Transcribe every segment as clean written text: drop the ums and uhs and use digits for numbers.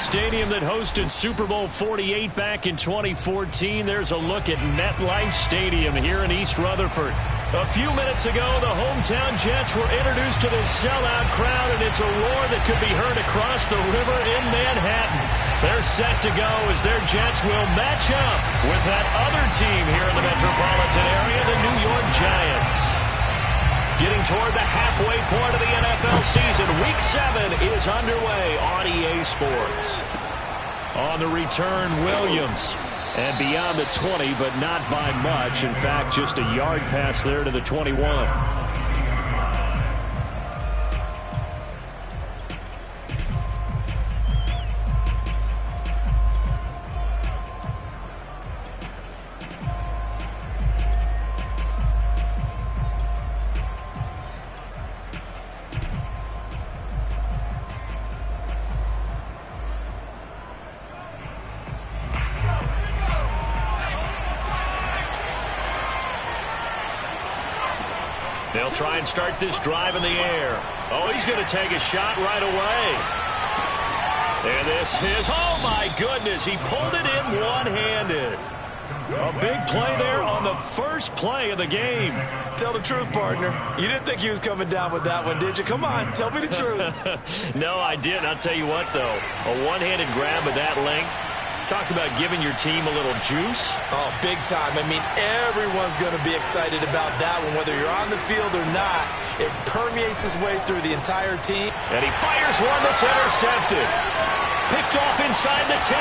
stadium that hosted Super Bowl 48 back in 2014. There's a look at MetLife Stadium here in East Rutherford. A few minutes ago, the hometown Jets were introduced to this sellout crowd, and it's a roar that could be heard across the river in Manhattan. They're set to go as their Jets will match up with that other team here in the metropolitan area, the New York Giants. Getting toward the halfway point of the NFL season, Week 7 is underway on EA Sports. On the return, Williams. And beyond the 20, but not by much. In fact, just a yard pass there to the 21. They'll try and start this drive in the air. Oh, he's going to take a shot right away. And this is, oh my goodness, he pulled it in one-handed. A big play there on the first play of the game. Tell the truth, partner. You didn't think he was coming down with that one, did you? Come on, tell me the truth. No, I didn't. I'll tell you what, though. A one-handed grab of that length. Talk about giving your team a little juice. Oh, big time. I mean, everyone's going to be excited about that one, whether you're on the field or not. It permeates his way through the entire team. And he fires one that's intercepted. Picked off inside the 10.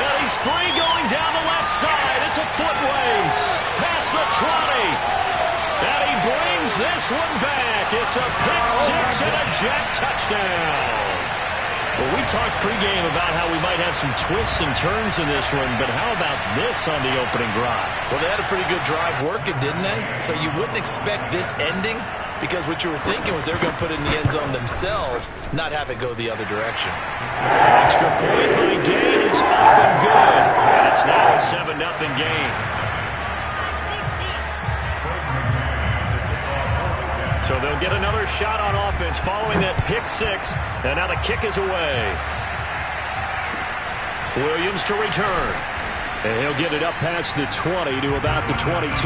And he's free going down the left side. It's a foot race. Past the 20. And he brings this one back. It's a pick six and a Jet touchdown. Well, we talked pregame about how we might have some twists and turns in this one, but how about this on the opening drive? Well, they had a pretty good drive working, didn't they? So you wouldn't expect this ending, because what you were thinking was they were going to put it in the end zone themselves, not have it go the other direction. Extra point by Gain is up and good. And it's now a 7-0 game. So they'll get another shot on offense following that pick six. And now the kick is away. Williams to return. And he'll get it up past the 20 to about the 22.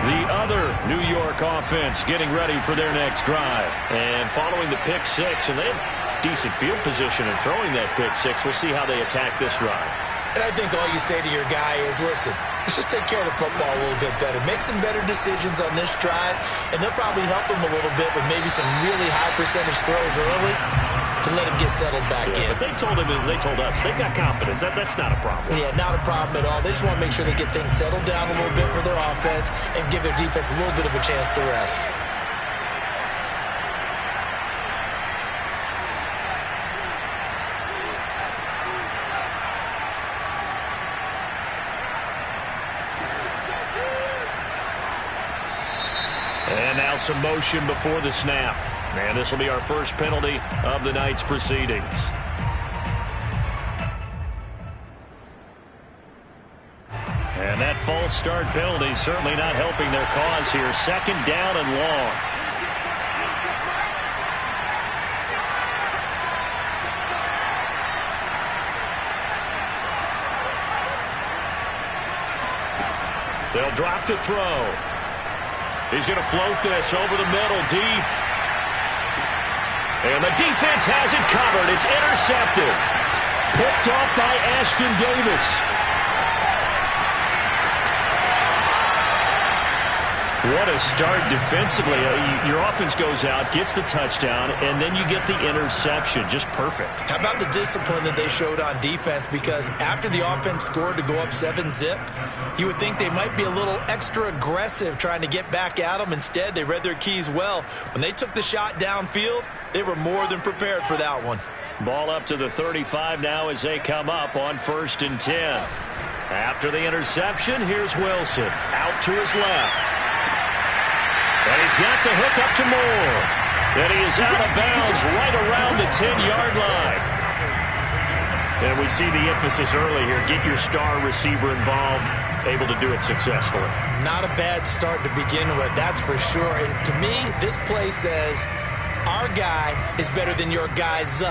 The other New York offense getting ready for their next drive. And following the pick six, and they have decent field position in throwing that pick six. We'll see how they attack this drive. And I think all you say to your guy is, listen, let's just take care of the football a little bit better. Make some better decisions on this drive, and they'll probably help him a little bit with maybe some really high percentage throws early to let him get settled back in. But they told us they've got confidence. That's not a problem. Yeah, not a problem at all. They just want to make sure they get things settled down a little bit for their offense and give their defense a little bit of a chance to rest. And now some motion before the snap. And this will be our first penalty of the night's proceedings. And that false start penalty certainly not helping their cause here. Second down and long. They'll drop to throw. He's going to float this over the middle, deep. And the defense has it covered. It's intercepted. Picked off by Ashton Davis. What a start defensively. Your offense goes out, gets the touchdown, and then you get the interception. Just perfect. How about the discipline that they showed on defense? Because after the offense scored to go up 7-zip, you would think they might be a little extra aggressive trying to get back at them. Instead, they read their keys well. When they took the shot downfield, they were more than prepared for that one. Ball up to the 35 now as they come up on 1st and 10. After the interception, here's Wilson. Out to his left. And he's got the hook up to Moore. And he is out of bounds right around the 10-yard line. And we see the emphasis early here. Get your star receiver involved, able to do it successfully. Not a bad start to begin with, that's for sure. And to me, this play says, our guy is better than your guys.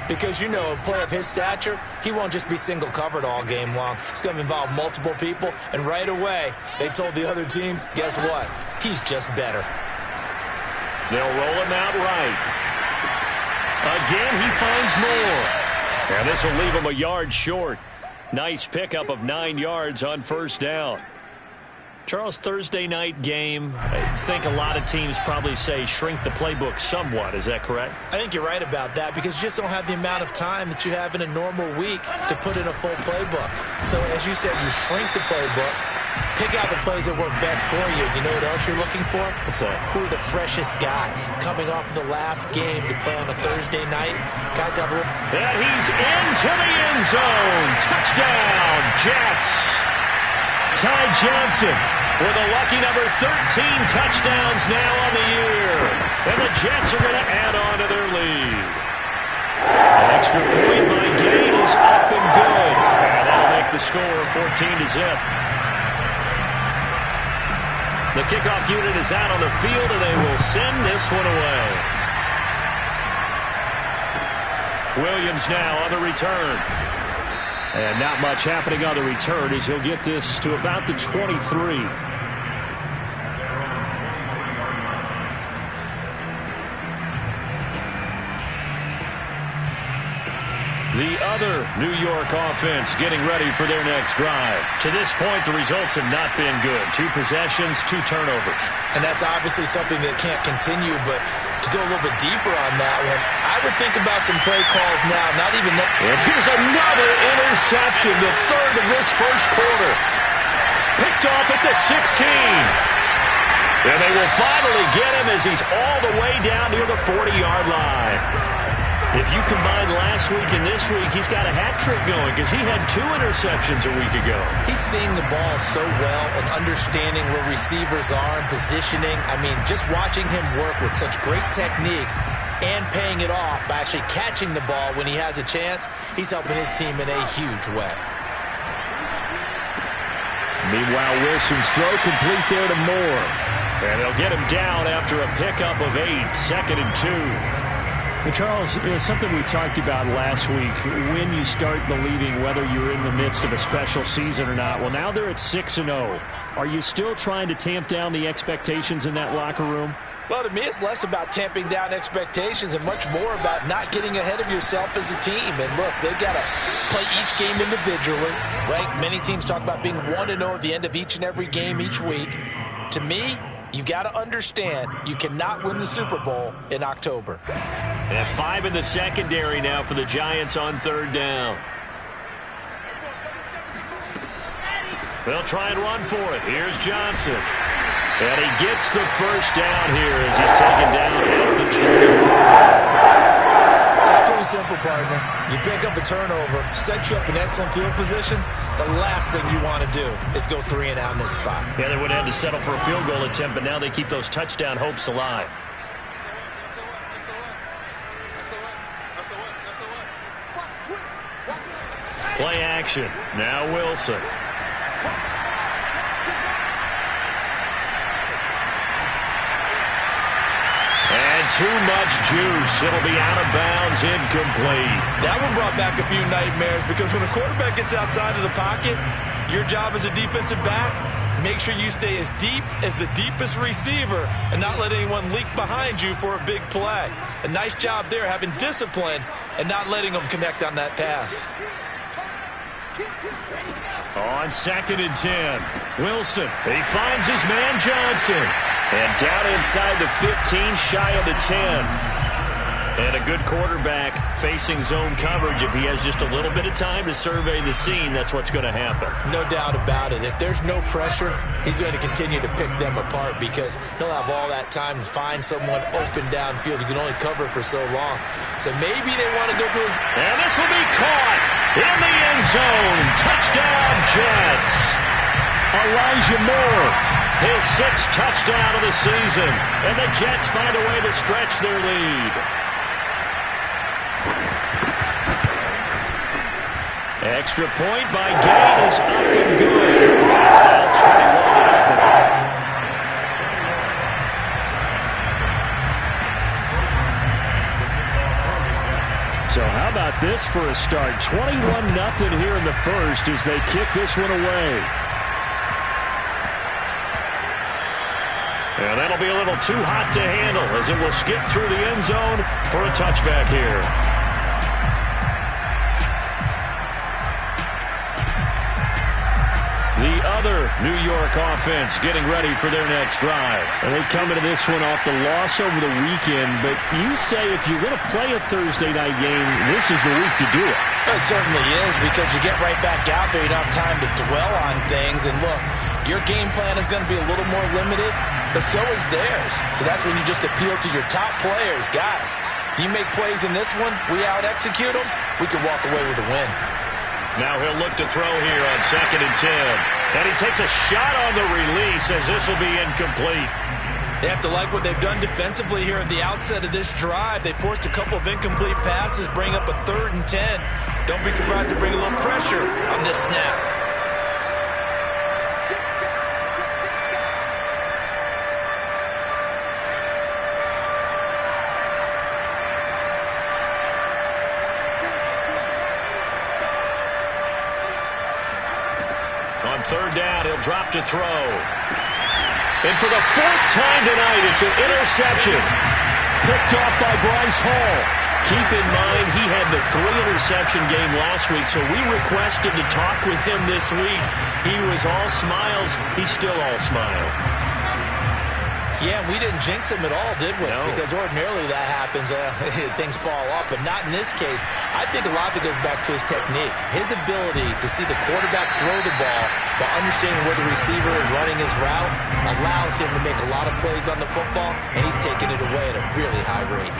Because, you know, a player of his stature, he won't just be single covered all game long. It's going to involve multiple people, and right away, they told the other team, guess what? He's just better. They'll roll him out right. Again, he finds more. And this will leave him a yard short. Nice pickup of 9 yards on first down. Charles, Thursday night game, I think a lot of teams probably say shrink the playbook somewhat. Is that correct? I think you're right about that because you just don't have the amount of time that you have in a normal week to put in a full playbook. So as you said, you shrink the playbook, pick out the plays that work best for you. You know what else you're looking for? What's that? Who are the freshest guys coming off the last game to play on a Thursday night? Guys have a little... And he's into the end zone. Touchdown, Jets. Ty Johnson with a lucky number 13 touchdowns now on the year. And the Jets are going to add on to their lead. An extra point by Gain is up and good. And that'll make the score 14-0. The kickoff unit is out on the field, and they will send this one away. Williams now on the return. And not much happening on the return as he'll get this to about the 23. The other New York offense getting ready for their next drive. To this point, the results have not been good. 2 possessions, 2 turnovers. And that's obviously something that can't continue, but to go a little bit deeper on that one, I would think about some play calls now, not even... And here's another interception, the third of this first quarter. Picked off at the 16. And they will finally get him as he's all the way down near the 40-yard line. If you combine last week and this week, he's got a hat trick going because he had 2 interceptions a week ago. He's seeing the ball so well and understanding where receivers are and positioning. I mean, just watching him work with such great technique and paying it off by actually catching the ball when he has a chance, he's helping his team in a huge way. Meanwhile, Wilson's throw complete there to Moore. And they'll get him down after a pickup of 8, 2nd and 2. Well, Charles, something we talked about last week, when you start believing whether you're in the midst of a special season or not. Well, now they're at 6-0. Are you still trying to tamp down the expectations in that locker room? Well, to me, it's less about tamping down expectations and much more about not getting ahead of yourself as a team. And look, they've got to play each game individually, right? Many teams talk about being 1-0 at the end of each and every game each week. To me, you've got to understand you cannot win the Super Bowl in October. And 5 in the secondary now for the Giants on 3rd down. They'll try and run for it. Here's Johnson. And he gets the first down here as he's taken down at the 24. It's pretty simple, partner. You pick up a turnover, set you up in excellent field position. The last thing you want to do is go 3 and out in this spot. Yeah, they would have had to settle for a field goal attempt, but now they keep those touchdown hopes alive. Play action. Now Wilson. And too much juice. It'll be out of bounds, incomplete. That one brought back a few nightmares because when a quarterback gets outside of the pocket, your job as a defensive back, make sure you stay as deep as the deepest receiver and not let anyone leak behind you for a big play. A nice job there having discipline and not letting them connect on that pass. On 2nd and 10, Wilson, he finds his man Johnson. And down inside the 15, shy of the 10. And a good quarterback facing zone coverage. If he has just a little bit of time to survey the scene, that's what's going to happen. No doubt about it. If there's no pressure, he's going to continue to pick them apart because he'll have all that time to find someone open downfield. You can only cover for so long. So maybe they want to go to his... And this will be caught in the end zone. Touchdown, Jets. Elijah Moore, his 6th touchdown of the season. And the Jets find a way to stretch their lead. Extra point by Gain is up and good. It's now 21-0. for a start. 21-0 here in the first as they kick this one away. And that'll be a little too hot to handle as it will skip through the end zone for a touchback here. The other New York offense getting ready for their next drive. And they come into this one off the loss over the weekend, but you say if you're going to play a Thursday night game, this is the week to do it. It certainly is, because you get right back out there. You don't have time to dwell on things. And look, your game plan is going to be a little more limited, but so is theirs. So that's when you just appeal to your top players. Guys, you make plays in this one, we out-execute them, we can walk away with a win. Now he'll look to throw here on 2nd and 10. And he takes a shot on the release as this will be incomplete. They have to like what they've done defensively here at the outset of this drive. They forced a couple of incomplete passes, bring up a 3rd and 10. Don't be surprised to bring a little pressure on this snap. On 3rd down, he'll drop to throw. And for the 4th time tonight, it's an interception. Picked off by Bryce Hall. Keep in mind, he had the 3-interception game last week, so we requested to talk with him this week. He was all smiles. He's still all smile. Yeah, we didn't jinx him at all, did we? No. Because ordinarily that happens. Things fall off, but not in this case. I think a lot of it goes back to his technique. His ability to see the quarterback throw the ball while understanding where the receiver is running his route allows him to make a lot of plays on the football, and he's taking it away at a really high rate.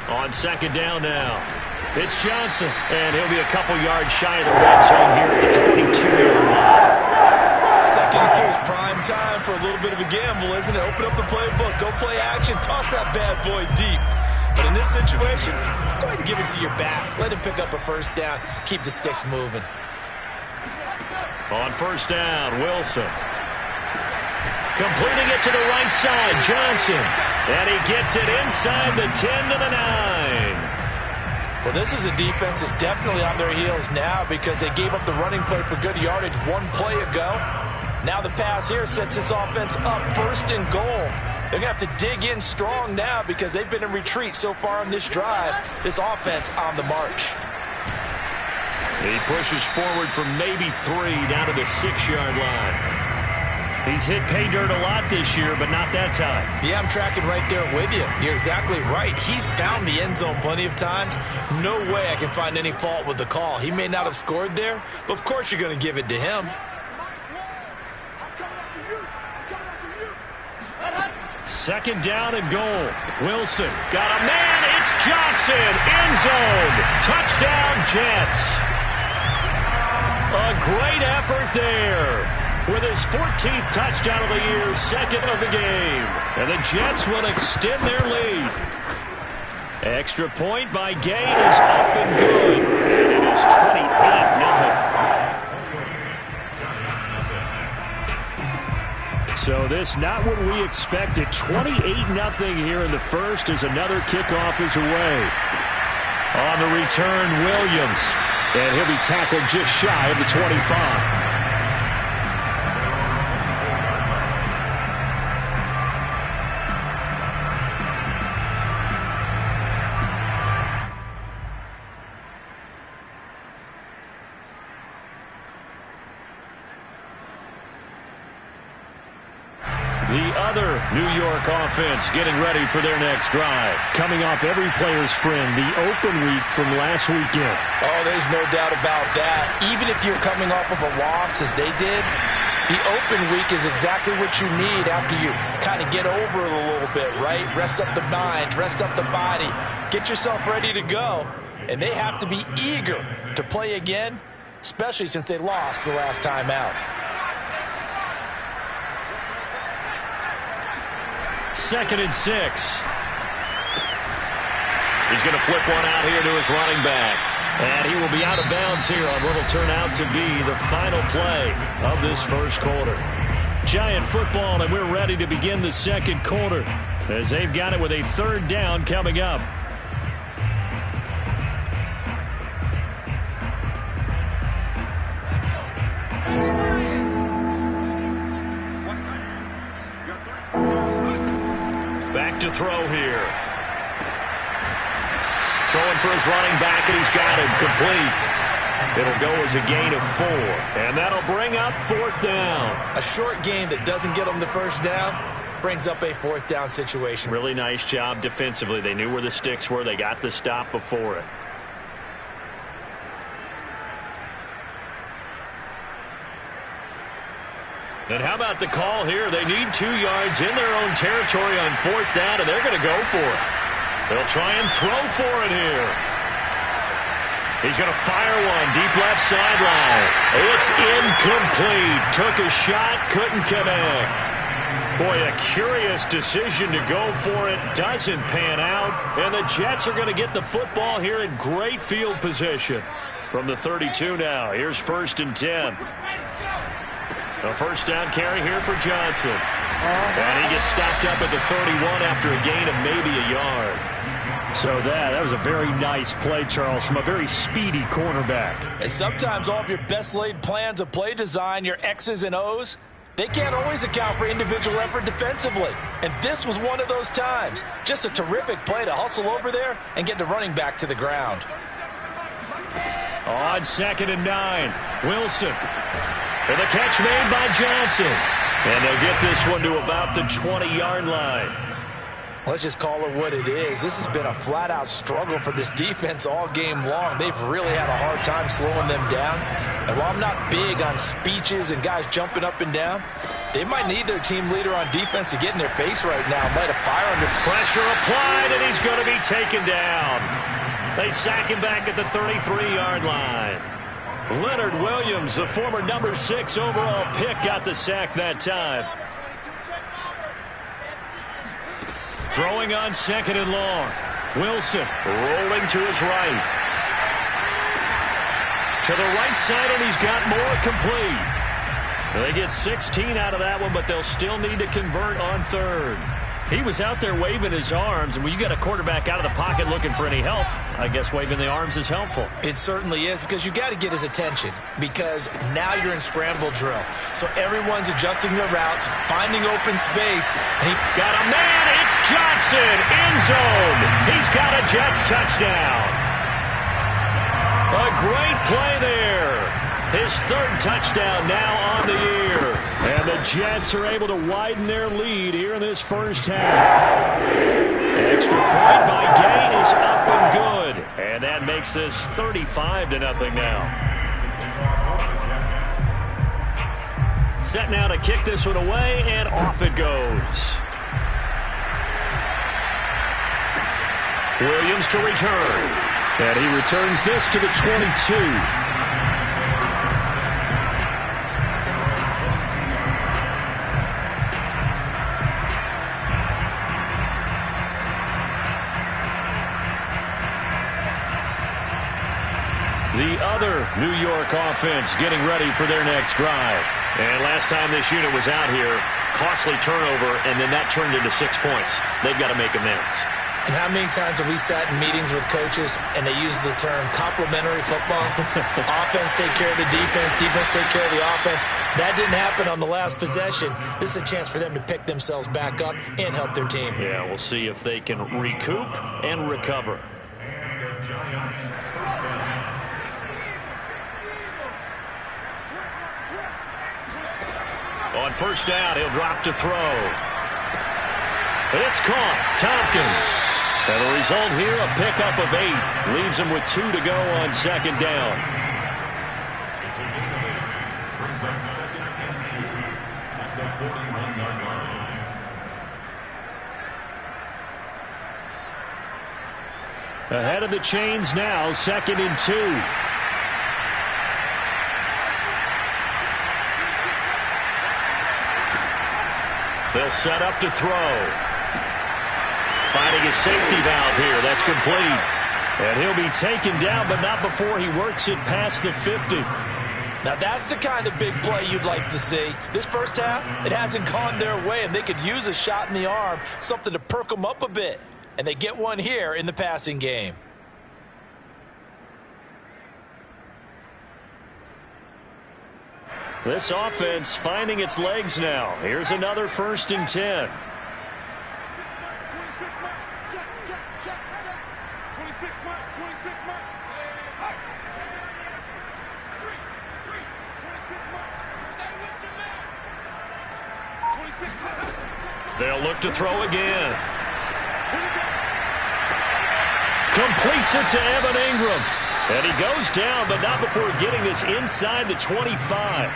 On 2nd down now, it's Johnson, and he'll be a couple yards shy of the red zone here at the 22-yard line. 2nd and 2 is prime time for a little bit of a gamble, isn't it? Open up the playbook, go play action, toss that bad boy deep. But in this situation, go ahead and give it to your back. Let him pick up a 1st down, keep the sticks moving. On 1st down, Wilson. Completing it to the right side, Johnson. And he gets it inside the 10 to the 9. Well, this is a defense that's definitely on their heels now because they gave up the running play for good yardage one play ago. Now the pass here sets this offense up 1st and goal. They're going to have to dig in strong now because they've been in retreat so far on this drive. This offense on the march. He pushes forward from maybe 3 down to the 6-yard line. He's hit pay dirt a lot this year, but not that time. Yeah, I'm tracking right there with you. You're exactly right. He's found the end zone plenty of times. No way I can find any fault with the call. He may not have scored there, but of course you're going to give it to him. 2nd down and goal. Wilson got a man. It's Johnson. End zone. Touchdown, Jets. A great effort there. With his 14th touchdown of the year, 2nd of the game. And the Jets will extend their lead. Extra point by Gay is up and good. And it is 28-0. So this not what we expected. 28-0 here in the first as another kickoff is away. On the return, Williams. And he'll be tackled just shy of the 25. The other New York offense getting ready for their next drive. Coming off every player's friend, the open week from last weekend. Oh, there's no doubt about that. Even if you're coming off of a loss as they did, the open week is exactly what you need after you kind of get over it a little bit, right? Rest up the mind, rest up the body, get yourself ready to go. And they have to be eager to play again, especially since they lost the last time out. 2nd and 6. He's going to flip one out here to his running back. And he will be out of bounds here on what will turn out to be the final play of this first quarter. Giant football, and we're ready to begin the second quarter as they've got it with a third down coming up. Back to throw here. Throwing for his running back, and he's got him complete. It'll go as a gain of 4, and that'll bring up 4th down. A short gain that doesn't get them the first down brings up a 4th down situation. Really nice job defensively. They knew where the sticks were. They got the stop before it. And how about the call here? They need 2 yards in their own territory on 4th down, and they're going to go for it. They'll try and throw for it here. He's going to fire one deep left sideline. It's incomplete. Took a shot, couldn't connect. Boy, a curious decision to go for it. Doesn't pan out. And the Jets are going to get the football here in great field position. From the 32 now. Here's 1st and 10. A first down carry here for Johnson. And he gets stopped up at the 31 after a gain of maybe a yard. So that was a very nice play, Charles, from a very speedy cornerback. And sometimes all of your best laid plans of play design, your X's and O's, they can't always account for individual effort defensively. And this was one of those times. Just a terrific play to hustle over there and get the running back to the ground. On 2nd and 9, Wilson. And the catch made by Johnson. And they'll get this one to about the 20-yard line. Let's just call it what it is. This has been a flat-out struggle for this defense all game long. They've really had a hard time slowing them down. And while I'm not big on speeches and guys jumping up and down, they might need their team leader on defense to get in their face right now and light a fire under pressure applied, and he's going to be taken down. They sack him back at the 33-yard line. Leonard Williams, the former number 6 overall pick, got the sack that time. Throwing on 2nd and long. Wilson rolling to his right. To the right side, and he's got more complete. They get 16 out of that one, but they'll still need to convert on 3rd. He was out there waving his arms, and when you got a quarterback out of the pocket looking for any help, I guess waving the arms is helpful. It certainly is, because you got to get his attention, because now you're in scramble drill. So everyone's adjusting their routes, finding open space, and he got a man. It's Johnson, end zone. He's got a Jets touchdown. A great play there. His 3rd touchdown now on the year. And the Jets are able to widen their lead here in this first half. Extra point by Gay is up and good. And that makes this 35-0 now. Set now to kick this one away, and off it goes. Williams to return. And he returns this to the 22. The other New York offense getting ready for their next drive. And last time this unit was out here, costly turnover, and then that turned into 6 points. They've got to make amends. And how many times have we sat in meetings with coaches and they use the term complementary football? Offense take care of the defense, defense take care of the offense. That didn't happen on the last possession. This is a chance for them to pick themselves back up and help their team. Yeah, we'll see if they can recoup and recover. On 1st down, he'll drop to throw. It's caught. Tompkins. And the result here, a pickup of 8. Leaves him with 2 to go on 2nd down. Brings up 2nd and 2 at the 41-yard line. Ahead of the chains now, 2nd and 2. They'll set up to throw. Finding a safety valve here. That's complete. And he'll be taken down, but not before he works it past the 50. Now that's the kind of big play you'd like to see. This first half, it hasn't gone their way, and they could use a shot in the arm, something to perk them up a bit. And they get one here in the passing game. This offense finding its legs now. Here's another 1st and 10. They'll look to throw again. Completes it to Evan Ingram. And he goes down, but not before getting this inside the 25.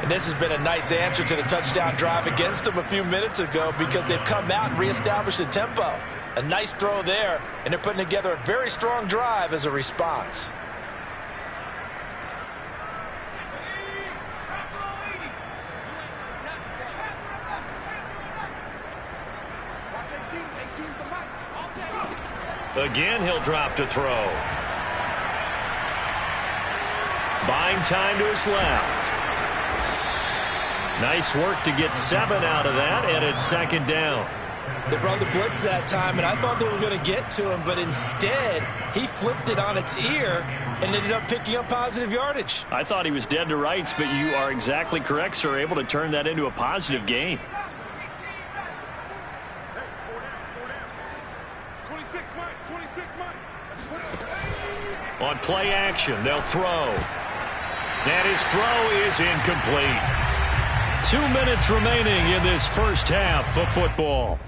And this has been a nice answer to the touchdown drive against them a few minutes ago because they've come out and reestablished the tempo. A nice throw there, and they're putting together a very strong drive as a response. Again, he'll drop to throw. Buying time to his left. Nice work to get 7 out of that, and it's 2nd down. They brought the blitz that time, and I thought they were going to get to him, but instead, he flipped it on its ear and ended up picking up positive yardage. I thought he was dead to rights, but you are exactly correct, sir, able to turn that into a positive gain. On play action, they'll throw. And his throw is incomplete. 2 minutes remaining in this first half of football.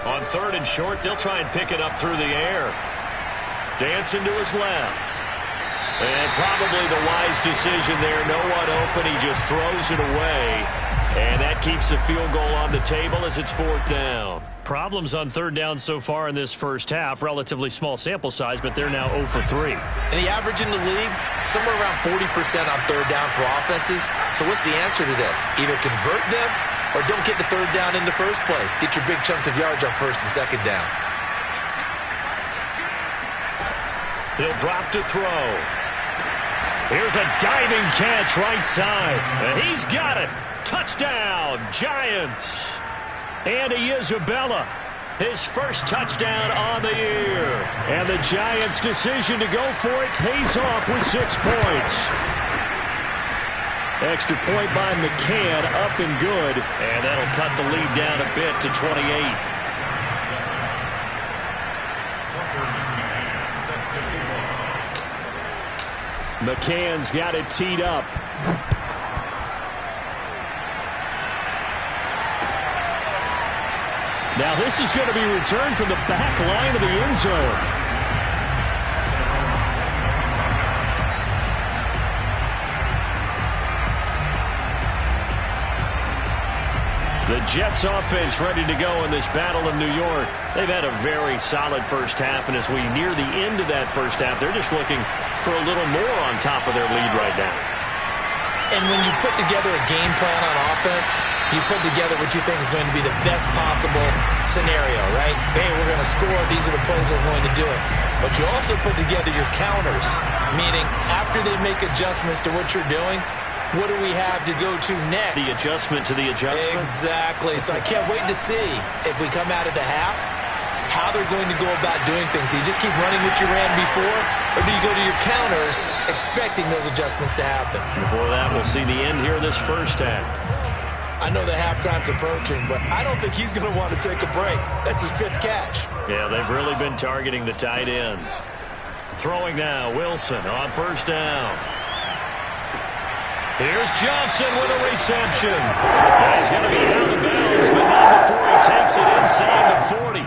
On 3rd and short, they'll try and pick it up through the air. Dancing to his left. And probably the wise decision there. No one open. He just throws it away. And that keeps the field goal on the table as it's 4th down. Problems on 3rd down so far in this first half. Relatively small sample size, but they're now 0 for 3. And the average in the league, somewhere around 40% on 3rd down for offenses. So what's the answer to this? Either convert them or don't get the 3rd down in the first place. Get your big chunks of yards on 1st and 2nd down. He'll drop to throw. Here's a diving catch right side. And he's got it. Touchdown, Giants. Andy Isabella, his first touchdown on the year. And the Giants' decision to go for it pays off with 6 points. Extra point by McCann, up and good. And that'll cut the lead down a bit to 28. McCann's got it teed up. Now this is going to be returned from the back line of the end zone. The Jets offense ready to go in this battle of New York. They've had a very solid first half, and as we near the end of that first half, they're just looking for a little more on top of their lead right now. And when you put together a game plan on offense, you put together what you think is going to be the best possible scenario, right? Hey, we're going to score. These are the plays that are going to do it. But you also put together your counters, meaning after they make adjustments to what you're doing, what do we have to go to next? The adjustment to the adjustment? Exactly. So I can't wait to see if we come out of the half, how they're going to go about doing things. Do you just keep running what you ran before, or do you go to your counters expecting those adjustments to happen? Before that, we'll see the end here of this first half. I know the halftime's approaching, but I don't think he's going to want to take a break. That's his 5th catch. Yeah, they've really been targeting the tight end. Throwing now, Wilson on first down. Here's Johnson with a reception. And he's going to be out of bounds, but not before he takes it inside the 40.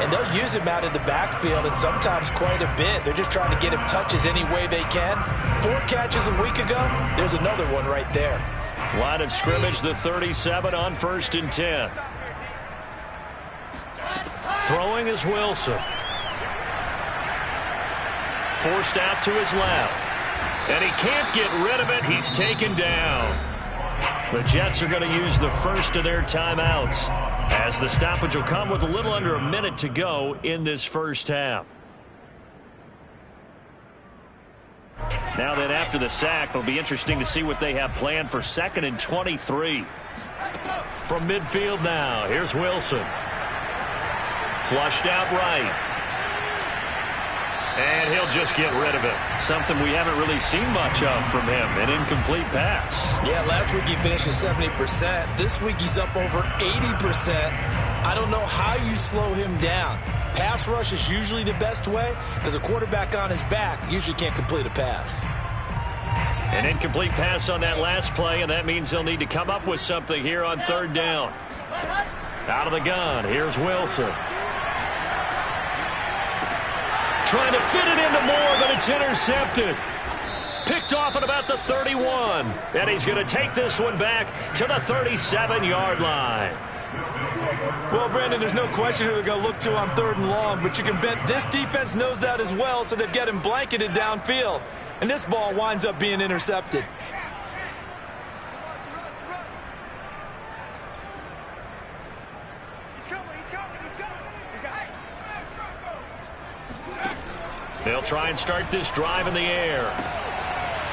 And they'll use him out in the backfield, and sometimes quite a bit. They're just trying to get him touches any way they can. 4 catches a week ago, there's another one right there. Line of scrimmage, the 37 on 1st and 10. Throwing is Wilson. Forced out to his left. And he can't get rid of it. He's taken down. The Jets are going to use the first of their timeouts, as the stoppage will come with a little under a minute to go in this first half. Now then, after the sack, it'll be interesting to see what they have planned for 2nd and 23. From midfield now, here's Wilson. Flushed out right. And he'll just get rid of it. Something we haven't really seen much of from him, an incomplete pass. Yeah, last week he finished at 70%. This week he's up over 80%. I don't know how you slow him down. Pass rush is usually the best way, because a quarterback on his back usually can't complete a pass. An incomplete pass on that last play, and that means they'll need to come up with something here on 3rd down. Out of the gun, here's Wilson. Trying to fit it into Moore, but it's intercepted. Picked off at about the 31. And he's going to take this one back to the 37-yard line. Well, Brandon, there's no question who they're going to look to on 3rd and long, but you can bet this defense knows that as well, so they've got him blanketed downfield. And this ball winds up being intercepted. They'll try and start this drive in the air.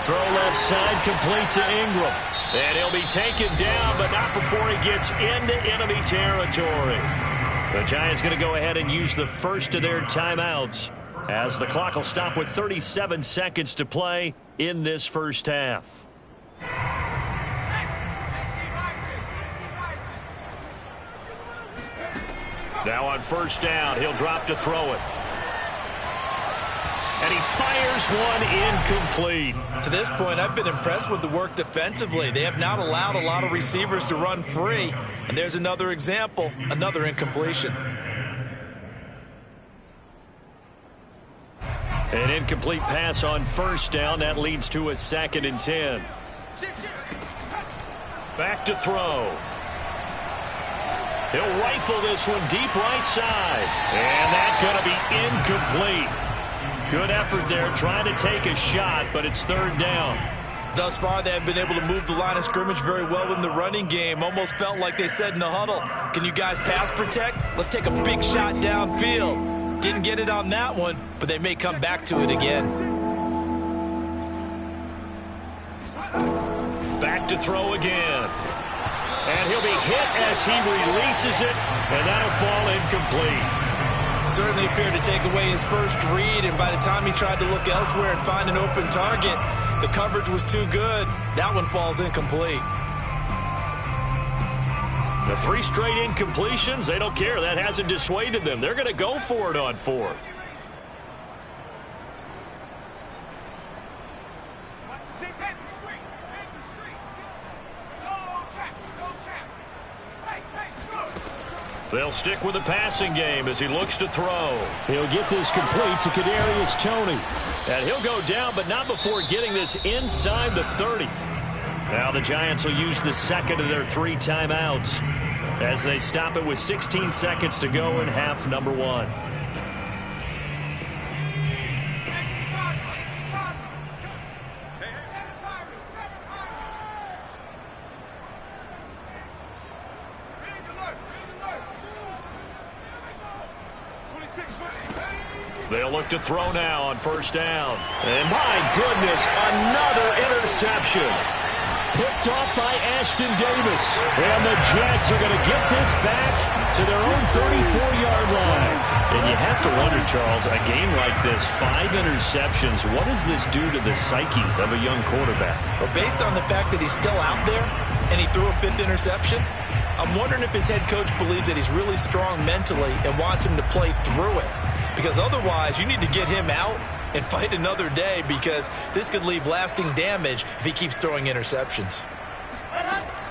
Throw left side, complete to Ingram. And he'll be taken down, but not before he gets into enemy territory. The Giants going to go ahead and use the first of their timeouts, as the clock will stop with 37 seconds to play in this first half. Now on 1st down, he'll drop to throw it. And he fires one incomplete. To this point, I've been impressed with the work defensively. They have not allowed a lot of receivers to run free. And there's another example, another incompletion. An incomplete pass on 1st down. That leads to a 2nd and 10. Back to throw. He'll rifle this one deep right side. And that's going to be incomplete. Good effort there, trying to take a shot, but it's 3rd down. Thus far, they have been able to move the line of scrimmage very well in the running game. Almost felt like they said in the huddle, can you guys pass protect? Let's take a big shot downfield. Didn't get it on that one, but they may come back to it again. Back to throw again. And he'll be hit as he releases it, and that'll fall incomplete. Certainly appeared to take away his first read, and by the time he tried to look elsewhere and find an open target, the coverage was too good. That one falls incomplete. The 3 straight incompletions, they don't care. That hasn't dissuaded them. They're going to go for it on 4th. They'll stick with the passing game as he looks to throw. He'll get this complete to Kadarius Toney. And he'll go down, but not before getting this inside the 30. Now the Giants will use the 2nd of their 3 timeouts as they stop it with 16 seconds to go in half number 1. They'll look to throw now on 1st down. And my goodness, another interception. Picked off by Ashton Davis. And the Jets are going to get this back to their own 34-yard line. And you have to wonder, Charles, a game like this, 5 interceptions, what does this do to the psyche of a young quarterback? Well, based on the fact that he's still out there and he threw a 5th interception, I'm wondering if his head coach believes that he's really strong mentally and wants him to play through it. Because otherwise, you need to get him out and fight another day, because this could leave lasting damage if he keeps throwing interceptions.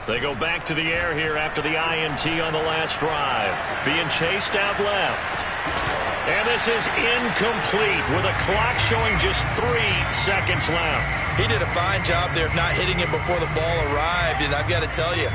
They go back to the air here after the INT on the last drive. Being chased out left. And this is incomplete with a clock showing just 3 seconds left. He did a fine job there of not hitting him before the ball arrived, and I've got to tell you,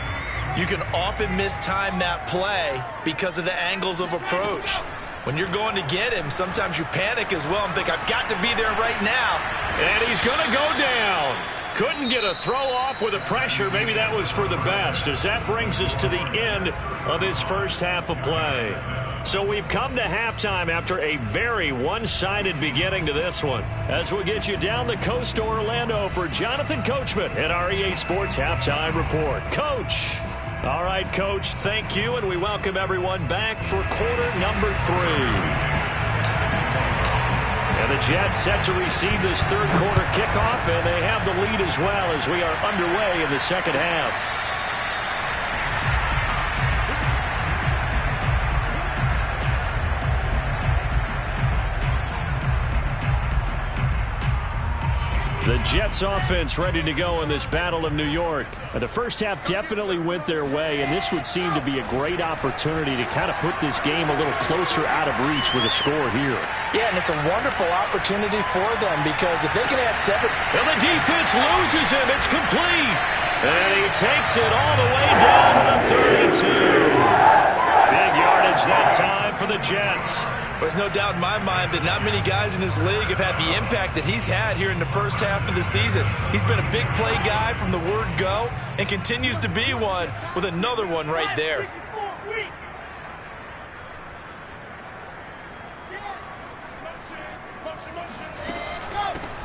you can often mistime that play because of the angles of approach. When you're going to get him, sometimes you panic as well and think, I've got to be there right now. And he's going to go down. Couldn't get a throw off with the pressure. Maybe that was for the best, as that brings us to the end of this first half of play. So we've come to halftime after a very one-sided beginning to this one. As we'll get you down the coast to Orlando for Jonathan Coachman at our EA Sports Halftime Report. Coach. All right, Coach, thank you, and we welcome everyone back for quarter number 3. And the Jets set to receive this third quarter kickoff, and they have the lead as well as we are underway in the second half. The Jets offense ready to go in this Battle of New York. The first half definitely went their way, and this would seem to be a great opportunity to kind of put this game a little closer out of reach with a score here. Yeah, and it's a wonderful opportunity for them because if they can add 7... And the defense loses him. It's complete. And he takes it all the way down to the 32. Big yardage that time for the Jets. There's no doubt in my mind that not many guys in this league have had the impact that he's had here in the first half of the season. He's been a big play guy from the word go and continues to be one with another one right there.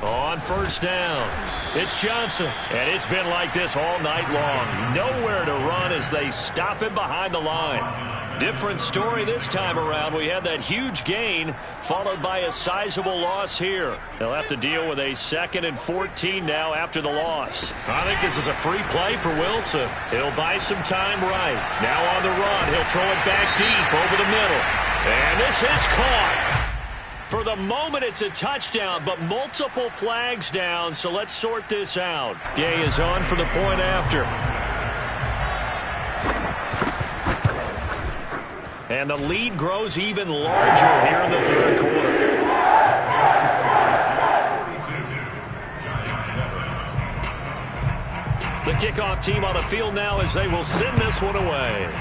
On first down, it's Johnson. And it's been like this all night long. Nowhere to run as they stop him behind the line. Different story this time around. We had that huge gain followed by a sizable loss here. They'll have to deal with a 2nd and 14 now after the loss. I think this is a free play for Wilson. He'll buy some time right. Now on the run, he'll throw it back deep over the middle. And this is caught. For the moment, it's a touchdown, but multiple flags down, so let's sort this out. Gay is on for the point after. And the lead grows even larger here in the third quarter. The kickoff team on the field now as they will send this one away.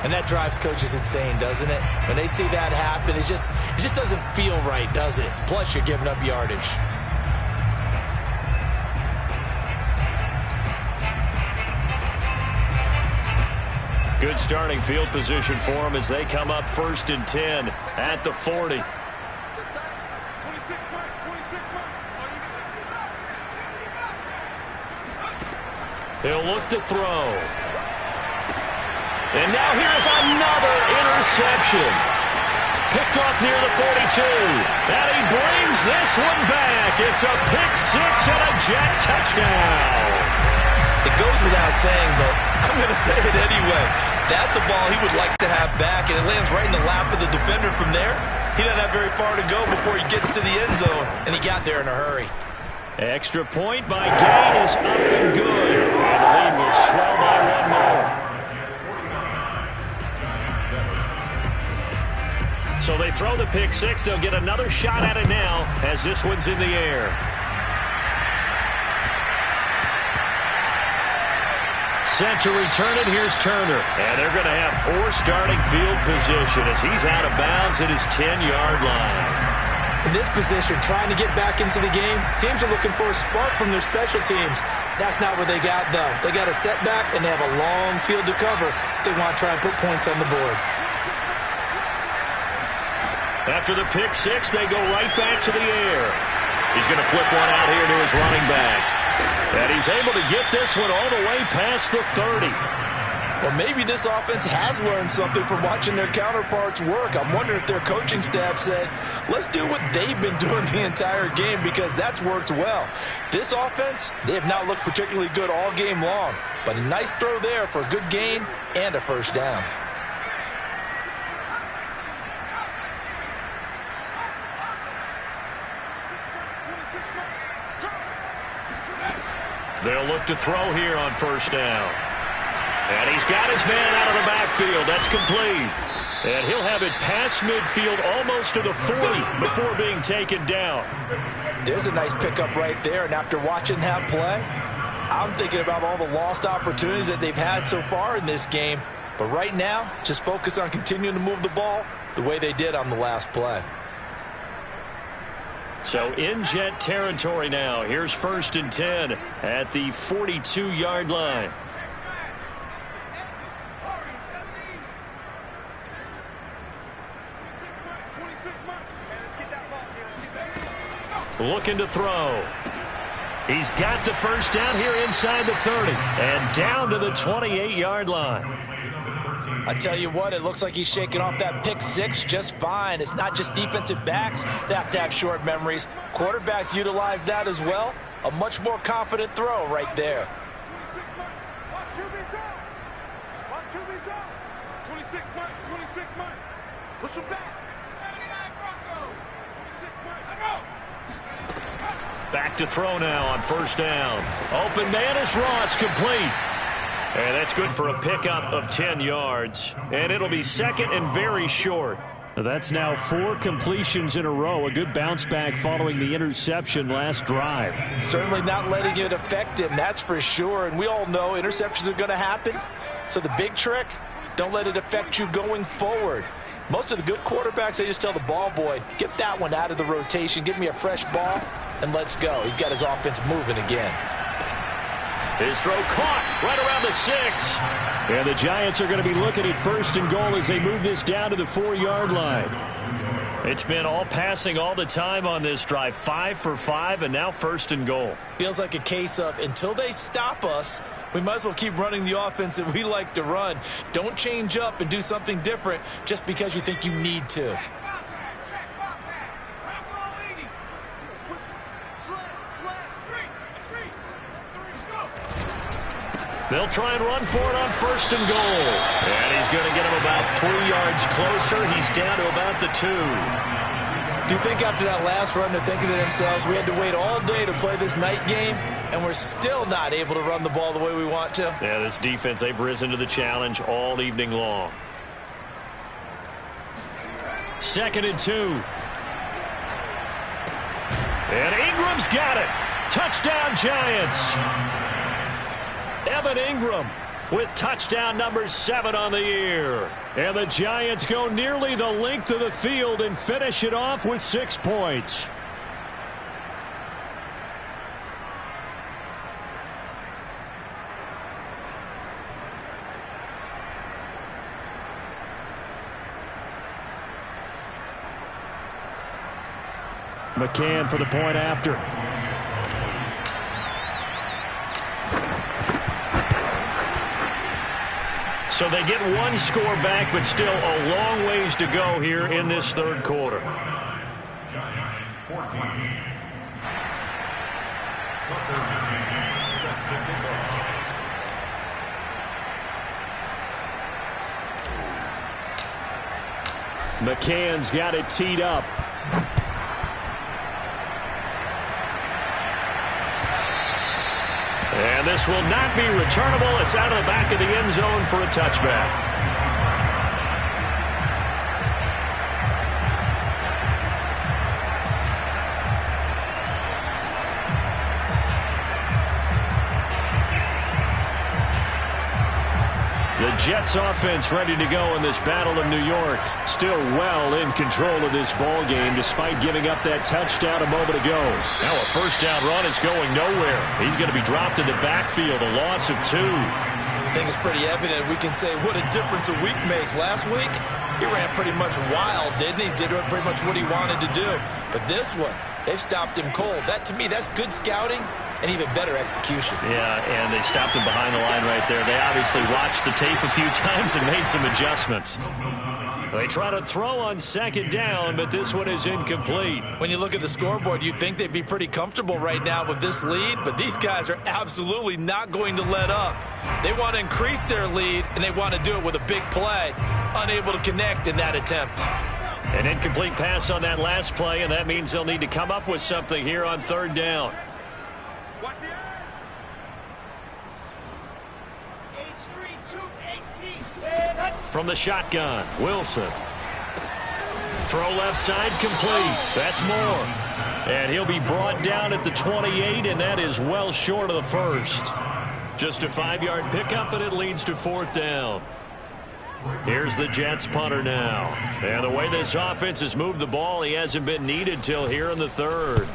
And that drives coaches insane, doesn't it? When they see that happen, it just doesn't feel right, does it? Plus, you're giving up yardage. Good starting field position for them as they come up 1st and 10 at the 40. He'll look to throw. And now here's another interception. Picked off near the 42. And he brings this one back. It's a pick-6 and a Jet touchdown. It goes without saying, but I'm going to say it anyway. That's a ball he would like to have back, and it lands right in the lap of the defender from there. He doesn't have very far to go before he gets to the end zone, and he got there in a hurry. Extra point by Gay is up and good. And the lead will swell by 1 more. So they throw the pick-6. They'll get another shot at it now as this one's in the air. Set to return it. Here's Turner. And they're going to have poor starting field position as he's out of bounds at his 10-yard line. In this position, trying to get back into the game, teams are looking for a spark from their special teams. That's not what they got, though. They got a setback, and they have a long field to cover if they want to try and put points on the board. After the pick-6, they go right back to the air. He's going to flip one out here to his running back. And he's able to get this one all the way past the 30. Well, maybe this offense has learned something from watching their counterparts work. I'm wondering if their coaching staff said, let's do what they've been doing the entire game because that's worked well. This offense, they have not looked particularly good all game long. But a nice throw there for a good gain and a first down. They'll look to throw here on first down. And he's got his man out of the backfield. That's complete. And he'll have it past midfield almost to the 40 before being taken down. There's a nice pickup right there. And after watching that play, I'm thinking about all the lost opportunities that they've had so far in this game. But right now, just focus on continuing to move the ball the way they did on the last play. So in Jet territory now. Here's 1st and 10 at the 42-yard line. Looking to throw. He's got the first down here inside the 30 and down to the 28-yard line. I tell you what, it looks like he's shaking off that pick six just fine. It's not just defensive backs that have to have short memories. Quarterbacks utilize that as well. A much more confident throw right there. 26 months. Push him back. 79 Broncos. 26 months. Back to throw now on first down. Open man is Ross, complete. And that's good for a pickup of 10 yards. And it'll be 2nd and very short. That's now 4 completions in a row. A good bounce back following the interception last drive. Certainly not letting it affect him, that's for sure. And we all know interceptions are going to happen. So the big trick, don't let it affect you going forward. Most of the good quarterbacks, they just tell the ball boy, get that one out of the rotation, give me a fresh ball, and let's go. He's got his offense moving again. His throw caught right around the 6. And the Giants are going to be looking at 1st and goal as they move this down to the 4-yard line. It's been all passing all the time on this drive. 5 for 5, and now 1st and goal. Feels like a case of until they stop us, we might as well keep running the offense that we like to run. Don't change up and do something different just because you think you need to. They'll try and run for it on 1st and goal. And he's going to get him about 3 yards closer. He's down to about the 2. Do you think after that last run they're thinking to themselves, we had to wait all day to play this night game, and we're still not able to run the ball the way we want to? Yeah, this defense, they've risen to the challenge all evening long. 2nd and 2. And Ingram's got it. Touchdown, Giants. Evan Ingram with touchdown number 7 on the year. And the Giants go nearly the length of the field and finish it off with 6 points. McCann for the point after. So they get 1 score back, but still a long ways to go here in this 3rd quarter. Giants 14. Tucker set to kick off. McCann's got it teed up. And this will not be returnable. It's out of the back of the end zone for a touchback. The Jets offense ready to go in this Battle of New York. Still well in control of this ball game despite giving up that touchdown a moment ago. Now a 1st down run is going nowhere. He's going to be dropped in the backfield, a loss of 2. I think it's pretty evident. We can say what a difference a week makes. Last week, he ran pretty much wild, didn't he? Did pretty much what he wanted to do. But this one, they've stopped him cold. That, to me, that's good scouting and even better execution. Yeah, and they stopped him behind the line right there. They obviously watched the tape a few times and made some adjustments. They try to throw on 2nd down, but this one is incomplete. When you look at the scoreboard, you'd think they'd be pretty comfortable right now with this lead, but these guys are absolutely not going to let up. They want to increase their lead, and they want to do it with a big play. Unable to connect in that attempt. An incomplete pass on that last play, and that means they'll need to come up with something here on 3rd down. Watch the edge. from the shotgun. Wilson. Throw left side complete. That's Moore. And he'll be brought down at the 28, and that is well short of the first. Just a 5-yard pickup, and it leads to 4th down. Here's the Jets punter now. And the way this offense has moved the ball, he hasn't been needed till here in the 3rd.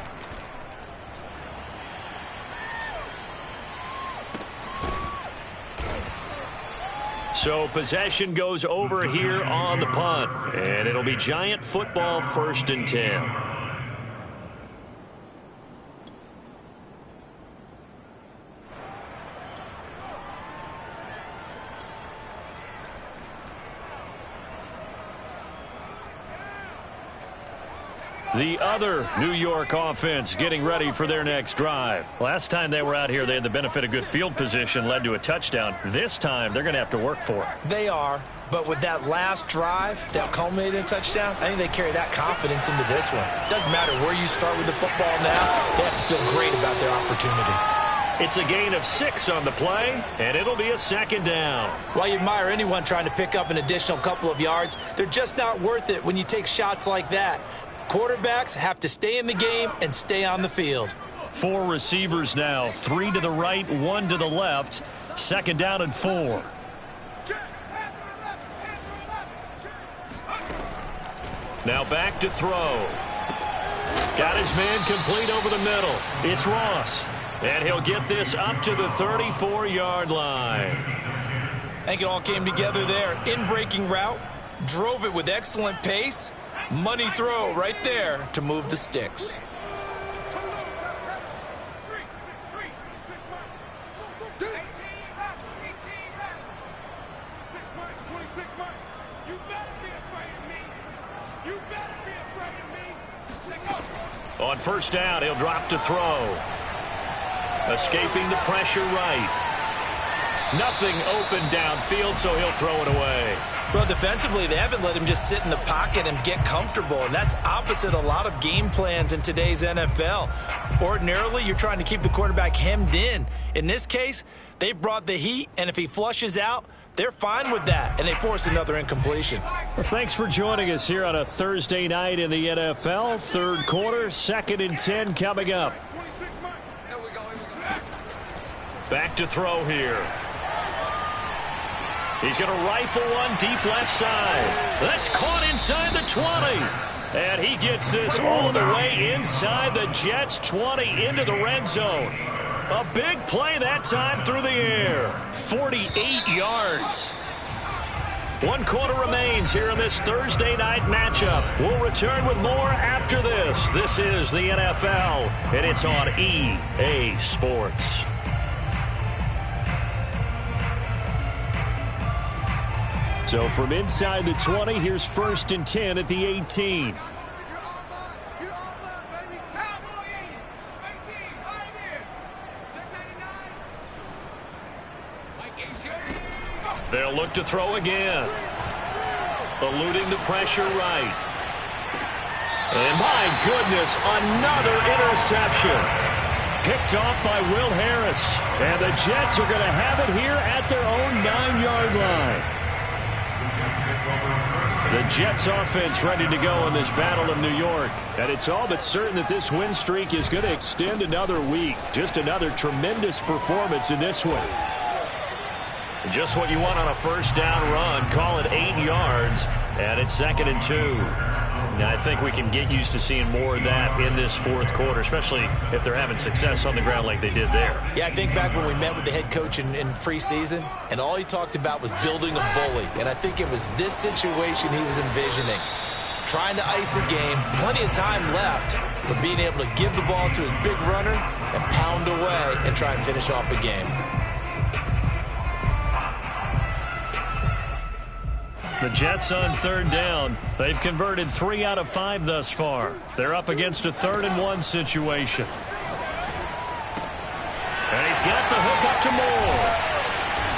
So possession goes over here on the punt. And it'll be Giant football, 1st and 10. The other New York offense getting ready for their next drive. Last time they were out here, they had the benefit of good field position, led to a touchdown. This time, they're going to have to work for it. They are, but with that last drive that culminated in a touchdown, I think they carry that confidence into this one. Doesn't matter where you start with the football now, they have to feel great about their opportunity. It's a gain of 6 on the play, and it'll be a 2nd down. While you admire anyone trying to pick up an additional couple of yards, they're just not worth it when you take shots like that. Quarterbacks have to stay in the game and stay on the field. 4 receivers now, 3 to the right, 1 to the left. 2nd down and 4. Now back to throw. Got his man complete over the middle. It's Ross. And he'll get this up to the 34-yard line. I think it all came together there. In-breaking route, drove it with excellent pace. Money throw right there to move the sticks. On 1st down, he'll drop to throw. Escaping the pressure right. Nothing open downfield, so he'll throw it away. Well, defensively, they haven't let him just sit in the pocket and get comfortable, and that's opposite a lot of game plans in today's NFL. Ordinarily, you're trying to keep the quarterback hemmed in. In this case, they brought the heat, and if he flushes out, they're fine with that, and they force another incompletion. Well, thanks for joining us here on a Thursday night in the NFL. 3rd quarter, 2nd and 10 coming up. Back to throw here. He's going to rifle one deep left side. That's caught inside the 20. And he gets this all the way inside the Jets 20 into the red zone. A big play that time through the air. 48 yards. 1 quarter remains here in this Thursday night matchup. We'll return with more after this. This is the NFL, and it's on EA Sports. So from inside the 20, here's 1st and 10 at the 18. They'll look to throw again. Eluding the pressure right. And my goodness, another interception. Picked off by Will Harris. And the Jets are going to have it here at their own 9-yard line. The Jets offense ready to go in this Battle of New York. And it's all but certain that this win streak is going to extend another week. Just another tremendous performance in this one. Just what you want on a 1st down run. Call it 8 yards. And it's 2nd and 2. Now, I think we can get used to seeing more of that in this 4th quarter, especially if they're having success on the ground like they did there. Yeah, I think back when we met with the head coach in preseason, and all he talked about was building a bully. And I think it was this situation he was envisioning. Trying to ice a game, plenty of time left, but being able to give the ball to his big runner and pound away and try and finish off a game. The Jets on 3rd down. They've converted 3 out of 5 thus far. They're up against a 3rd and 1 situation. And he's got the hook up to Moore.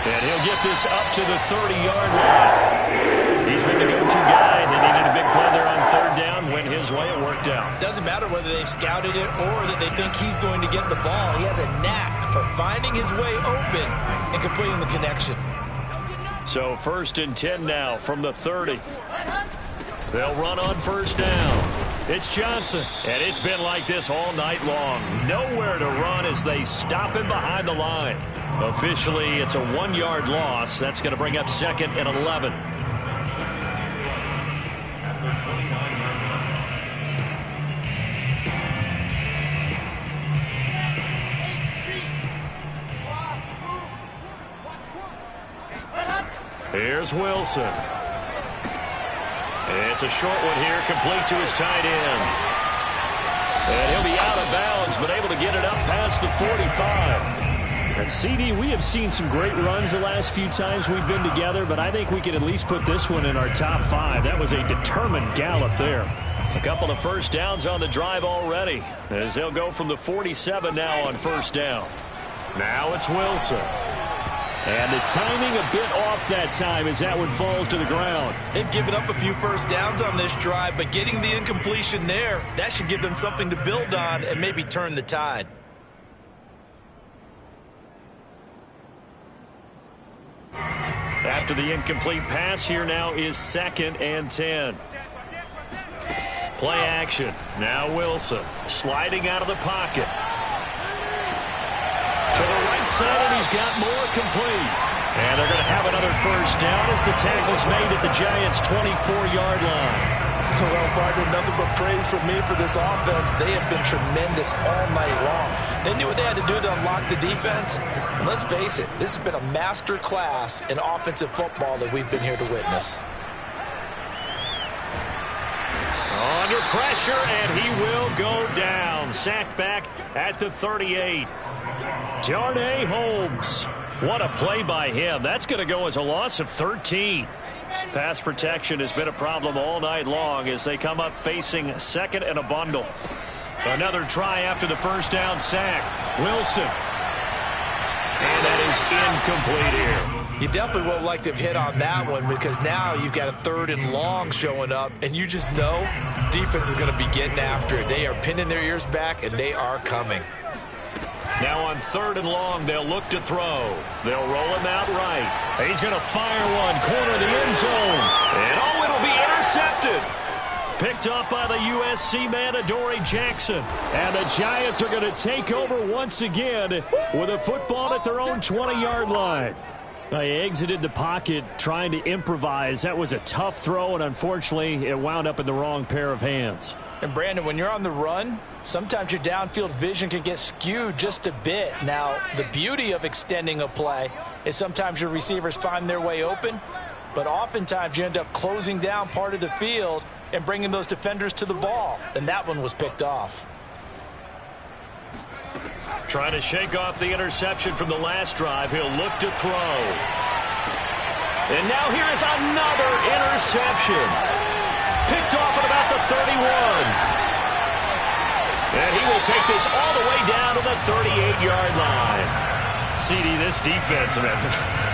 And he'll get this up to the 30-yard line. He's been the go-to guy. They needed a big play there on 3rd down. Went his way. It worked out. Doesn't matter whether they've scouted it or that they think he's going to get the ball. He has a knack for finding his way open and completing the connection. So 1st and 10 now from the 30. They'll run on 1st down. It's Johnson, and it's been like this all night long. Nowhere to run as they stop him behind the line. Officially, it's a 1-yard loss. That's going to bring up 2nd and 11. At the 29-yard line. Here's Wilson. It's a short one here, complete to his tight end. And he'll be out of bounds, but able to get it up past the 45. And CD, we have seen some great runs the last few times we've been together, but I think we can at least put this one in our top 5. That was a determined gallop there. A couple of 1st downs on the drive already, as they'll go from the 47 now on 1st down. Now it's Wilson. And the timing a bit off that time as that one falls to the ground. They've given up a few 1st downs on this drive, but getting the incompletion there, that should give them something to build on and maybe turn the tide. After the incomplete pass, here now is 2nd and 10. Play action. Now Wilson sliding out of the pocket. To the right side, and he's got more complete. And they're going to have another 1st down as the tackle's made at the Giants' 24-yard line. Well, partner, nothing but praise from me for this offense. They have been tremendous all night long. They knew what they had to do to unlock the defense. And let's face it, this has been a master class in offensive football that we've been here to witness. Under pressure, and he will go down. Sacked back at the 38. Darnay Holmes. What a play by him. That's going to go as a loss of 13. Pass protection has been a problem all night long as they come up facing 2nd and a bundle. Another try after the 1st down sack. Wilson. And that is incomplete here. You definitely would have liked to have hit on that one because now you've got a 3rd and long showing up, and you just know defense is going to be getting after it. They are pinning their ears back, and they are coming. Now on 3rd and long, they'll look to throw. They'll roll him out right. He's going to fire one, corner of the end zone. And oh, it'll be intercepted. Picked up by the USC man, Adoree Jackson. And the Giants are going to take over once again with a football at their own 20-yard line. They exited the pocket trying to improvise. That was a tough throw, and unfortunately, it wound up in the wrong pair of hands. And Brandon, when you're on the run, sometimes your downfield vision can get skewed just a bit. Now, the beauty of extending a play is sometimes your receivers find their way open, but oftentimes you end up closing down part of the field and bringing those defenders to the ball, and that one was picked off. Trying to shake off the interception from the last drive. He'll look to throw. And now here is another interception. Picked off at about the 31. And he will take this all the way down to the 38-yard line. CD, this defense, man,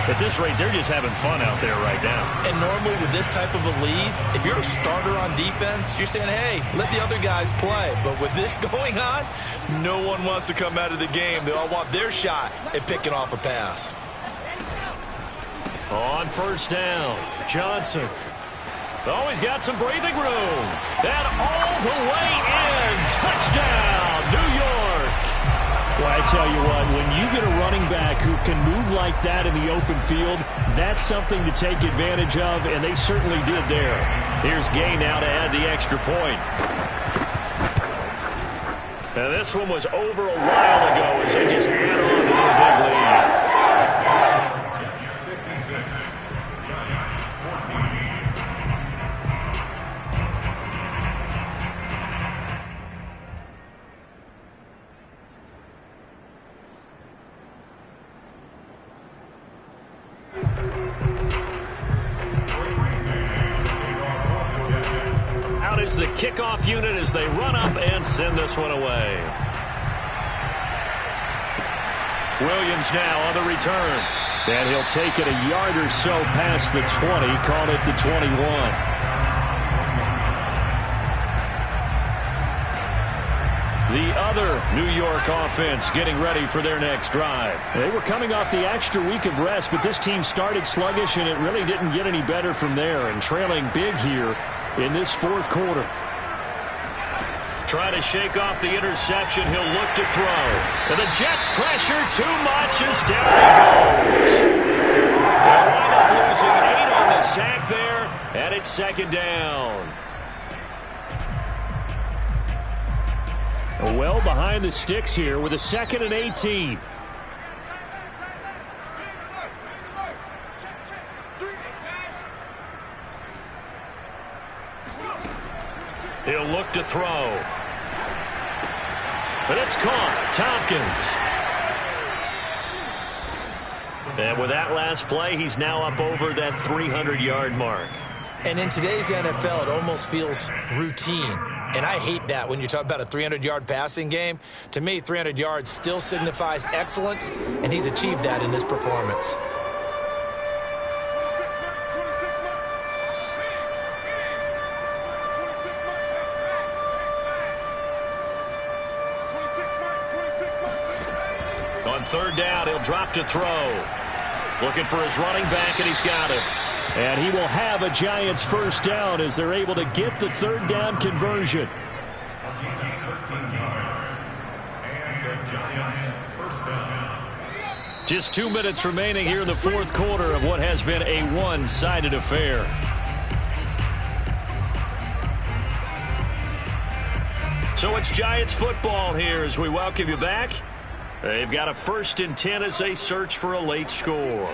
at this rate, they're just having fun out there right now. And normally with this type of a lead, if you're a starter on defense, you're saying, hey, let the other guys play. But with this going on, no one wants to come out of the game. They all want their shot at picking off a pass. On 1st down, Johnson. Oh, he's got some breathing room. And all the way in. Touchdown, New York. Well, I tell you what, when you get a running back who can move like that in the open field, that's something to take advantage of, and they certainly did there. Here's Gay now to add the extra point. Now, this one was over a while ago as they just add on to their big lead. Out is the kickoff unit as they run up and send this one away. Williams now on the return. And he'll take it a yard or so past the 20, called it the 21. The another New York offense getting ready for their next drive. They were coming off the extra week of rest, but this team started sluggish, and it really didn't get any better from there, and trailing big here in this fourth quarter. Trying to shake off the interception. He'll look to throw. And the Jets pressure too much as down he goes. They'll wind up losing 8 on the sack there, and it's second down. Well behind the sticks here with a 2nd and 18. He'll look to throw. But it's caught. Tompkins. And with that last play, he's now up over that 300-yard mark. And in today's NFL, it almost feels routine. And I hate that when you talk about a 300-yard passing game. To me, 300 yards still signifies excellence, and he's achieved that in this performance. On third down, he'll drop to throw. Looking for his running back, and he's got him. And he will have a Giants first down as they're able to get the third down conversion. Just 2 minutes remaining here in the fourth quarter of what has been a one-sided affair. So it's Giants football here as we welcome you back. They've got a 1st and 10 as they search for a late score.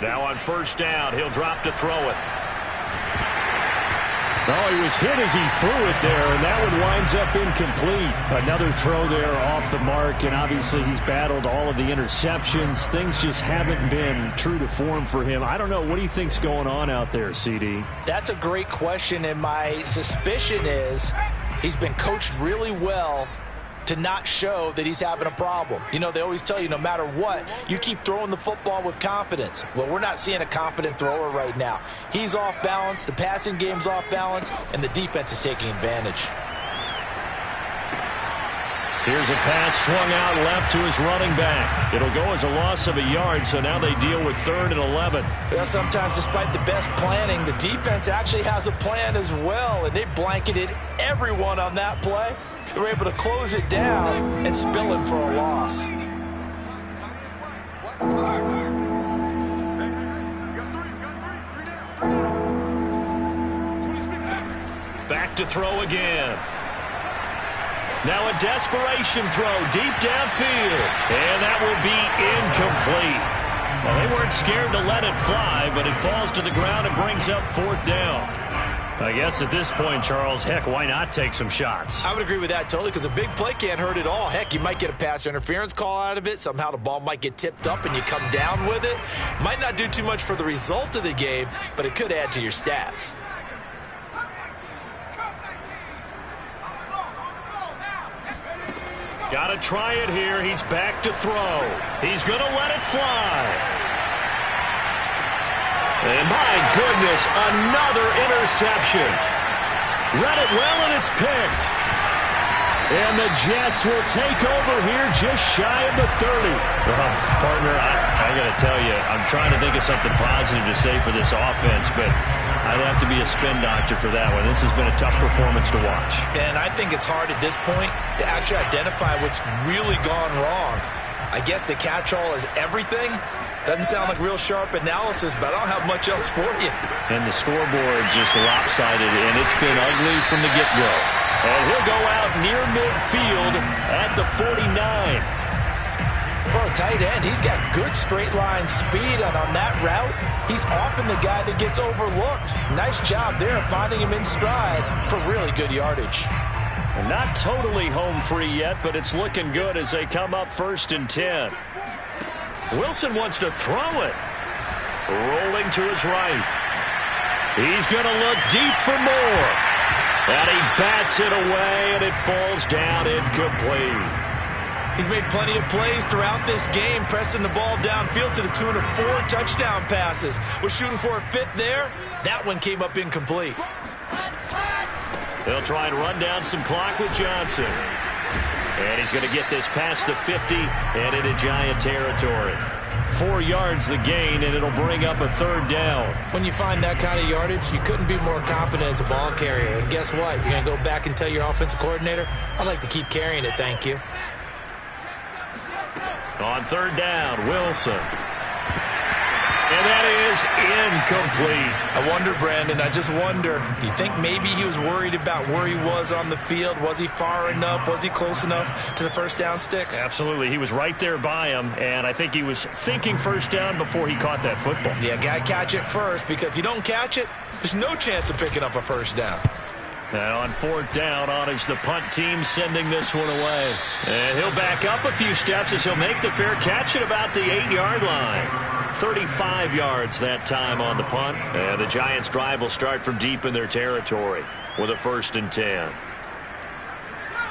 Now on first down, he'll drop to throw it. Oh, he was hit as he threw it there, and that one winds up incomplete. Another throw there off the mark, and obviously he's battled all of the interceptions. Things just haven't been true to form for him. I don't know. What do you think's going on out there, CD? That's a great question, and my suspicion is he's been coached really well to not show that he's having a problem. You know, they always tell you no matter what, you keep throwing the football with confidence. Well, we're not seeing a confident thrower right now. He's off balance, the passing game's off balance, and the defense is taking advantage. Here's a pass swung out left to his running back. It'll go as a loss of a yard, so now they deal with 3rd and 11. Well, sometimes despite the best planning, the defense actually has a plan as well, and they blanketed everyone on that play. They were able to close it down and spill him for a loss. Back to throw again. Now a desperation throw deep downfield. And that will be incomplete. Well, they weren't scared to let it fly, but it falls to the ground and brings up 4th down. I guess at this point, Charles, heck, why not take some shots? I would agree with that totally because a big play can't hurt at all. Heck, you might get a pass interference call out of it. Somehow the ball might get tipped up and you come down with it. Might not do too much for the result of the game, but it could add to your stats. Got to try it here. He's back to throw. He's going to let it fly. And my goodness, another interception. Read it well, and it's picked. And the Jets will take over here just shy of the 30. Partner, I got to tell you, I'm trying to think of something positive to say for this offense, but I'd have to be a spin doctor for that one. This has been a tough performance to watch. And I think it's hard at this point to actually identify what's really gone wrong. I guess the catch-all is everything. Doesn't sound like real sharp analysis, but I don't have much else for you. And the scoreboard just lopsided, and it's been ugly from the get-go. And he'll go out near midfield at the 49. For a tight end, he's got good straight-line speed, and on that route, he's often the guy that gets overlooked. Nice job there finding him in stride for really good yardage. Not totally home free yet, but it's looking good as they come up 1st and 10. Wilson wants to throw it. Rolling to his right. He's going to look deep for more. And he bats it away, and it falls down incomplete. He's made plenty of plays throughout this game, pressing the ball downfield to the tune of 4 touchdown passes. Was shooting for a 5th there. That one came up incomplete. They'll try and run down some clock with Johnson. And he's going to get this past the 50 and into Giant territory. 4 yards the gain, and it'll bring up a 3rd down. When you find that kind of yardage, you couldn't be more confident as a ball carrier. And guess what? You're going to go back and tell your offensive coordinator, I'd like to keep carrying it, thank you. On 3rd down, Wilson. And that is incomplete. I wonder, Brandon, I just wonder, you think maybe he was worried about where he was on the field? Was he far enough? Was he close enough to the first down sticks? Absolutely. He was right there by him, and I think he was thinking first down before he caught that football. Yeah, got to catch it first, because if you don't catch it, there's no chance of picking up a first down. And on 4th down, on is the punt team sending this one away. And he'll back up a few steps as he'll make the fair catch at about the 8-yard line. 35 yards that time on the punt. And the Giants' drive will start from deep in their territory with a 1st and 10.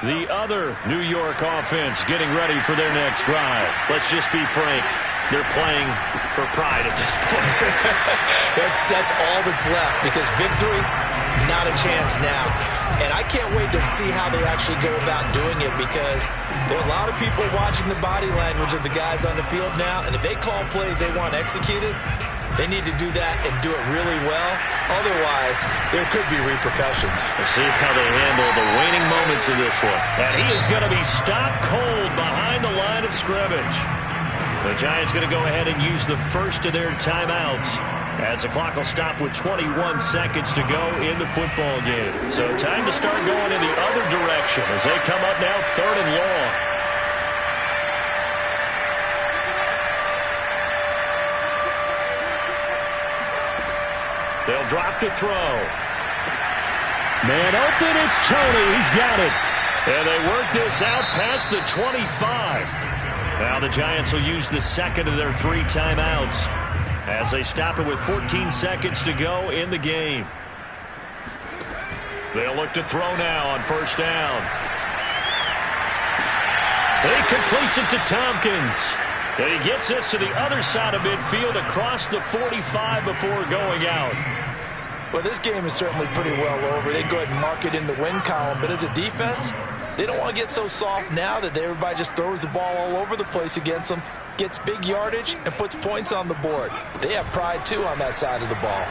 The other New York offense getting ready for their next drive. Let's just be frank. They're playing for pride at this point. That's all that's left, because victory, not a chance now. And I can't wait to see how they actually go about doing it, because there are a lot of people watching the body language of the guys on the field now, and if they call plays they want executed, they need to do that and do it really well. Otherwise, there could be repercussions. We'll see how they handle the waning moments of this one. And he is going to be stopped cold behind the line of scrimmage. The Giants going to go ahead and use the first of their timeouts, as the clock will stop with 21 seconds to go in the football game. So time to start going in the other direction as they come up now 3rd and long. They'll drop to throw. Man open, it's Tony. He's got it. And they work this out past the 25. Now the Giants will use the 2nd of their 3 timeouts as they stop it with 14 seconds to go in the game. They'll look to throw now on 1st down. He completes it to Tompkins. And he gets this to the other side of midfield across the 45 before going out. Well, this game is certainly pretty well over. They go ahead and mark it in the win column. But as a defense, they don't want to get so soft now that everybody just throws the ball all over the place against them, gets big yardage, and puts points on the board. They have pride, too, on that side of the ball.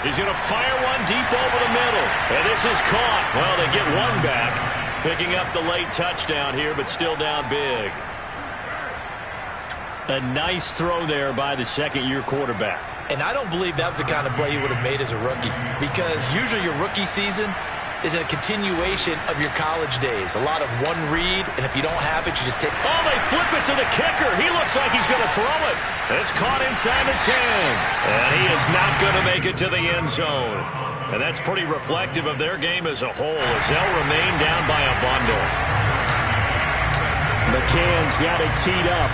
He's going to fire one deep over the middle. And this is caught. Well, they get one back, picking up the late touchdown here, but still down big. A nice throw there by the 2nd-year quarterback. And I don't believe that was the kind of play he would have made as a rookie, because usually your rookie season is a continuation of your college days. A lot of one read, and if you don't have it, you just take... Oh, they flip it to the kicker. He looks like he's going to throw it. It's caught inside the 10. And he is not going to make it to the end zone. And that's pretty reflective of their game as a whole, as they'll remain down by a bundle. McCann's got it teed up.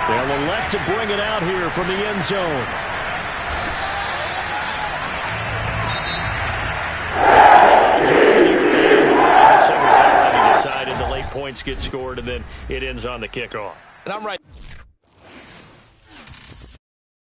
They'll elect to bring it out here from the end zone. Decided the late points get scored, and then it ends on the kickoff. And I'm right.